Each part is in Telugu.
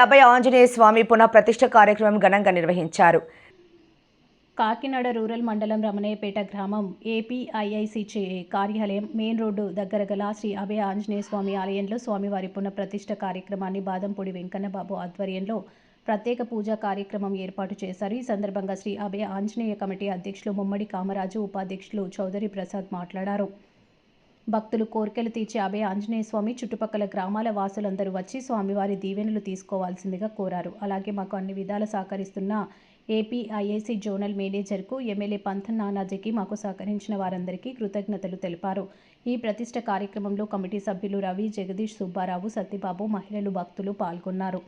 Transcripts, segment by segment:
అభయ ఆంజనేయ స్వామి పునః ప్రతిష్ఠ కార్యక్రమం ఘనంగా నిర్వహించారు. కాకినాడ రూరల్ మండలం రమణయ్యపేట గ్రామం ఏపీఐఐసి కార్యాలయం మెయిన్ రోడ్డు దగ్గర గల శ్రీ అభయ ఆంజనేయ స్వామి ఆలయంలో స్వామివారి పునః ప్రతిష్ఠ కార్యక్రమాన్ని బాదంపూడి వెంకన్నబాబు ఆధ్వర్యంలో ప్రత్యేక పూజా కార్యక్రమం ఏర్పాటు చేశారు. ఈ సందర్భంగా శ్రీ అభయ ఆంజనేయ కమిటీ అధ్యక్షులు ముమ్మడి కామరాజు, ఉపాధ్యక్షులు చౌదరి ప్రసాద్ మాట్లాడారు. భక్తులు కోరికలు తీర్చే అభయ ఆంజనేయ స్వామి చుట్టుపక్కల గ్రామాల వాసులందరూ వచ్చి స్వామివారి దీవెనలు తీసుకోవాల్సిందిగా కోరారు. అలాగే మాకు అన్ని విధాల సహకరిస్తున్న ఏపీఐఐసి జోనల్ మేనేజర్కు, ఎమ్మెల్యే పంథన్ నానాజీకి మాకు సహకరించిన వారందరికీ కృతజ్ఞతలు తెలిపారు. ఈ ప్రతిష్ఠ కార్యక్రమంలో కమిటీ సభ్యులు రవి, జగదీష్, సుబ్బారావు, సత్యబాబు, మహిళలు, భక్తులు పాల్గొన్నారు.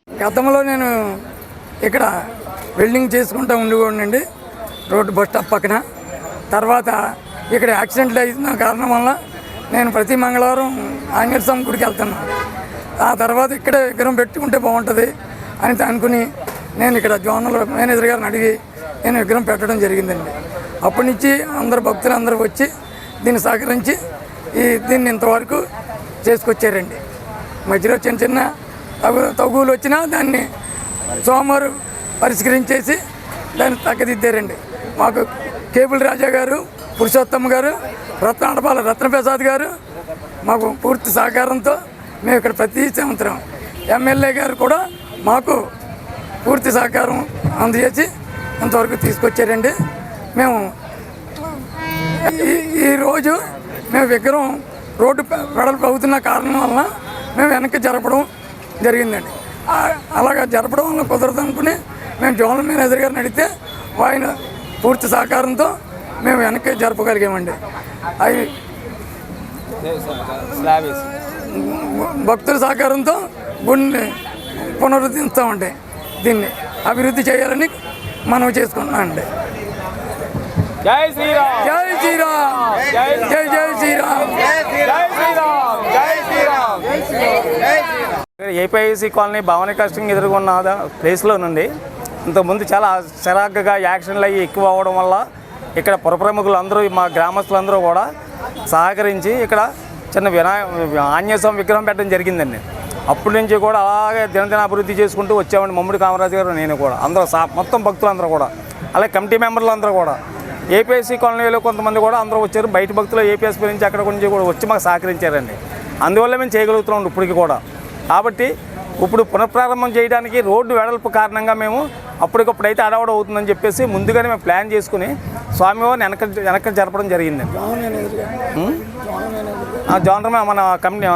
గతంలో నేను ఇక్కడ వెల్డింగ్ చేసుకుంటూ ఉండేవాడినండి, రోడ్డు బస్ స్టాప్ పక్కన. తర్వాత ఇక్కడ యాక్సిడెంట్లు అయిన కారణం వల్ల నేను ప్రతి మంగళవారం ఆంజనేయ స్వామి గుడికి వెళ్తున్నాను. ఆ తర్వాత ఇక్కడే విగ్రహం పెట్టుకుంటే బాగుంటుంది అని అనుకుని నేను ఇక్కడ జోనల్ మేనేజర్ గారిని అడిగి నేను విగ్రహం పెట్టడం జరిగిందండి. అప్పటి నుంచి అందరు భక్తులు అందరూ వచ్చి దీన్ని సహకరించి దీన్ని ఇంతవరకు చేసుకొచ్చారండి. మధ్యలో చిన్న చిన్న తగులు వచ్చినా దాన్ని సోమవారం పరిష్కరించేసి దాన్ని తగ్గదిద్దారండి. మాకు కేబుల్ రాజా గారు, పురుషోత్తమ్ గారు, రత్నాడపాల రత్నప్రసాద్ గారు మాకు పూర్తి సహకారంతో మేము ఇక్కడ ప్రతి సంవత్సరం ఎమ్మెల్యే గారు కూడా మాకు పూర్తి సహకారం అందజేసి ఇంతవరకు తీసుకొచ్చారండి. మేము ఈరోజు మేము విగ్రహం రోడ్డు వెడల్పు అవుతున్న కారణం వలన మేము వెనక్కి జరపడం జరిగిందండి. అలాగా జరపడం వల్ల కుదరదు అనుకుని మేము జోనల్ మేనేజర్ గారిని అడిగితే ఆయన పూర్తి సహకారంతో మేము వెనక్కి జరపగలిగామండి. అవి భక్తుల సహకారంతో గుడిని పునరుద్ధరిస్తామండి. దీన్ని అభివృద్ధి చేయాలని మనం చేసుకుంటున్నామండి. జై శ్రీరామ్, జై శ్రీరామ్, జై జై శ్రీరామ్, జై శ్రీరామ్, జై Shriram. APIIC colony Bhavani casting ఎదుర్కొన్న ప్లేస్లో నుండి ఇంతకుముందు చాలా చిరాకుగా యాక్సిడెంట్లు అయ్యి ఎక్కువ అవ్వడం వల్ల ఇక్కడ పురప్రముఖులు అందరూ, మా గ్రామస్తులందరూ కూడా సహకరించి ఇక్కడ చిన్న ఆంజనేయ స్వామి విగ్రహం పెట్టడం జరిగిందండి. అప్పటి నుంచి కూడా అలాగే దినదిన అభివృద్ధి చేసుకుంటూ వచ్చామండి. ముమ్మడి కామరాజు గారు, నేను కూడా, అందరూ మొత్తం భక్తులందరూ కూడా, అలాగే కమిటీ మెంబర్లు అందరూ కూడా, ఏపీఐసి కాలనీలో కొంతమంది కూడా అందరూ వచ్చారు. బయట భక్తులు ఏపీఎస్పీ నుంచి అక్కడ నుంచి కూడా వచ్చి మాకు సహకరించారండి. అందువల్ల మేము చేయగలుగుతున్నాం ఇప్పటికి కూడా. కాబట్టి ఇప్పుడు పునఃప్రారంభం చేయడానికి రోడ్డు వెడల్పు కారణంగా మేము అప్పటికప్పుడైతే అడవడ అవుతుందని చెప్పేసి ముందుగానే మేము ప్లాన్ చేసుకుని స్వామివారిని వెనక్కి జరపడం జరిగిందండి. జోనర్ మన కంపెనీ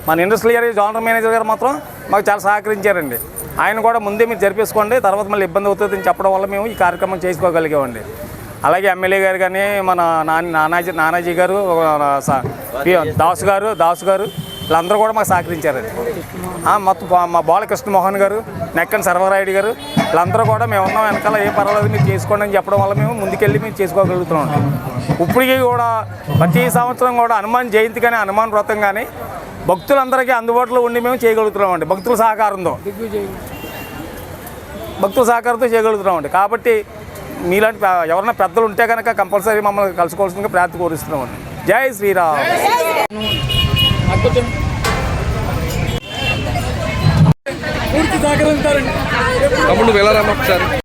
మన ఇండస్ట్రియల్ ఏరియా జోనర్ మేనేజర్ గారు మాత్రం మాకు చాలా సహకరించారండి. ఆయన కూడా ముందే మీరు జరిపేసుకోండి, తర్వాత మళ్ళీ ఇబ్బంది అవుతుందని చెప్పడం వల్ల మేము ఈ కార్యక్రమం చేసుకోగలిగామండి. అలాగే ఎమ్మెల్యే గారు కానీ, మన నానాజీ గారు, దాసు గారు వీళ్ళందరూ కూడా మాకు సహకరించారండి. మొత్తం మా బాలకృష్ణ మోహన్ గారు, నెక్కన్ సర్వరాయుడు గారు వీళ్ళందరూ కూడా మేము ఉన్నాం వెనకాల, ఏం పర్వాలేదు మీరు చేసుకోండి అని చెప్పడం వల్ల మేము ముందుకెళ్ళి మేము చేసుకోగలుగుతున్నాం. ఇప్పటికీ కూడా ప్రతి సంవత్సరం కూడా హనుమాన్ జయంతి కానీ, హనుమాన్ వ్రతం కానీ భక్తులందరికీ అందుబాటులో ఉండి మేము చేయగలుగుతున్నామండి. భక్తుల సహకారంతో చేయగలుగుతున్నామండి. కాబట్టి మీలాంటి ఎవరైనా పెద్దలు ఉంటే కనుక కంపల్సరీ మమ్మల్ని కలుసుకోవాల్సిందిగా ప్రార్థన కోరుస్తున్నామండి. జై శ్రీరామ్. పూర్తి సహకరిస్తారండి. తమ్ముడు వెళ్ళారమ్మ ఒకసారి.